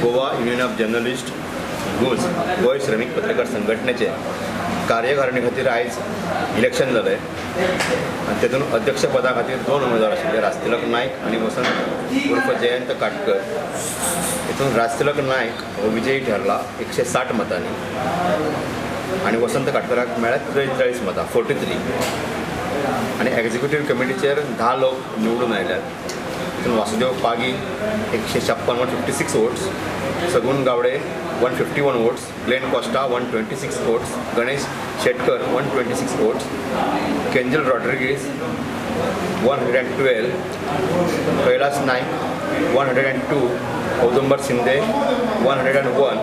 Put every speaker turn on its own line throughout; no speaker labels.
Goa union of journalist गुज गोय श्रमिक पत्रकार संघटनेचे कार्यकारिणी खातीर आयज इलेक्शन जालें आनी तेतून अध्यक्ष पदा खातीर 2 उमेदवार आशिल्ले राजतिलक नायक आनी वसंत उर्फ जयंत काटकर। हितून राजतिलक नायक हो विजयी ठरला 160 मतांनी आनी वसंत काटकराक मेळ्ळ्यात 43 मतां 43 आनी एक्झिक्युटीव कमिटीचेर 10 लोक निवडून आयल्यात। हितून Vasudev Pagi 156 votes, Sagun Gawade 151 votes, Glen Costa 126 votes, Ganesh Shetkar 126 votes, Kenjal Rodrigues 112, Kailas Naik 102, Audumbar Shinde 101,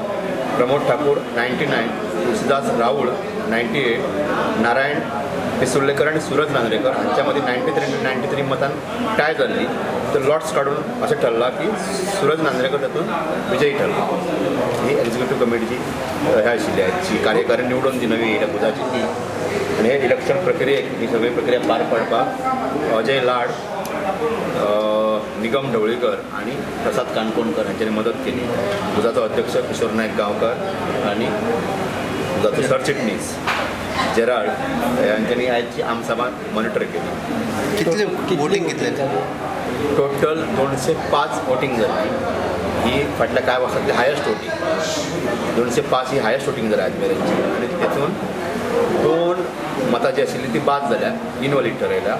Pramod Thakur 99, Tulsidas Raul 98, Narayan Pisurlekar आणि सूरज नांद्रेकर हांच्यामध्ये 93 मतां टाय जाल्ली। तर लॉट्स काढून अशें ठरला की सूरज नांद्रेकर तातूंत विजयी ठरला। ही एक्झिक्युटीव कमिटीची हे आशिल्ली आयची कार्यकारिणी निवडून ती नवी येयल्या गुजाची ती। आनी हे इलेक्शन प्रक्रियेक ही सगळी प्रक्रिया पार पाडपाक अजय लाड, निगम ढवळीकर आणि प्रसाद काणकोणकर हांच्यांनी मदत केली। गुजाचो अध्यक्ष किशोर नायक गांवकर आणि गुजाचो सरचिटणीस जेराल्ड हांच्यांनी आयची आमसभा मॉनिटर केली।
कितले वोटिंग कितले?
टोटल 205 वोटिंग जाली। ही फाटल्या कांय वर्सांतली हायस्ट वोटिंग 205 ही हायस्ट वोटिंग जाल्या आज मेरेनची। आनी तेतून 2 मतां जी आशिल्ली ती बाद जाल्या, इनवॅलीड ठरयल्या,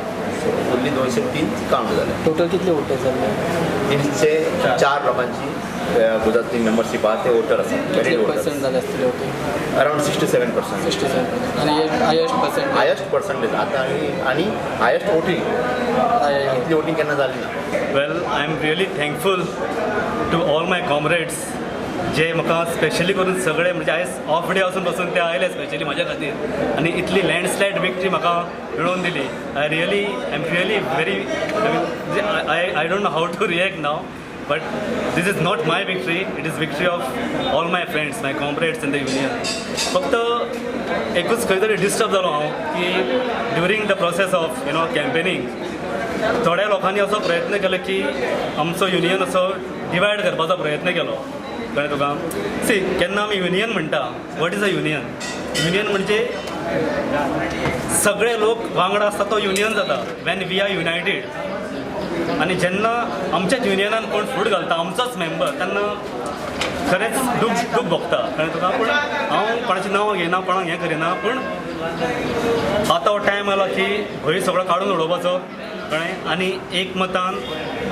उरली 203 कावंट जाल्या।
टोटल कितले वोटर जाले?
304 लोकांची गुजराती मेंबरशीप आहा ते वोटर आसा, वेरी
पर्सेंट जाले आसतले वोटिंग?
अरावंड 67%।
67% आनी हायस्ट
पर्सेंटेज आता आणि हायस्ट वोटिंग इतली वोटिंग केन्ना जाली ना।
Well, I am really thankful to all my comrades जे म्हाका स्पेशली करून सगळे म्हणजे आयज ऑफ डे वचून पासून ते आयले स्पेशली म्हाज्या खातीर आनी इतली लँडस्लायड विक्ट्री म्हाका मेळोवन दिली। I am really very I don't know how to react now, but this is not my victory, it is victory of all my friends, my comrades in the union. फक्त एकूच खंय तरी disturb जालो हांव की during the process of campaigning थोड्या लोकांनी असो प्रयत्न केलो की आमचो युनियन असो डिवायड करपाचो प्रयत्न केलो। कळ्ळें तुका? सी, केन्ना आमी युनियन म्हणटा, what is a union? Union म्हणजे सगळे लोक वांगडा आसता तो युनियन जाता वेन वी आर युनायटेड। आनी जेन्ना आमच्याच युनियनान कोण फूट घालता आमचोच मेंबर तेन्ना खरेंच दूख भोगता। कळ्ळें तुका? पूण हांव कोणाचें नांव घेयना, कोणाक हें करिना, पूण आतां हो टायम आयलो की भंय सगळो काडून उडोवपाचो, कळ्ळें? आनी एक मतान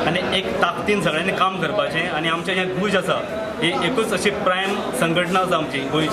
आनी एक ताकदीन सगळ्यांनी काम करपाचें। आनी आमचें हें गुज आसा ही एकूच अशी प्रायम संघटना आसा आमची गोंयची।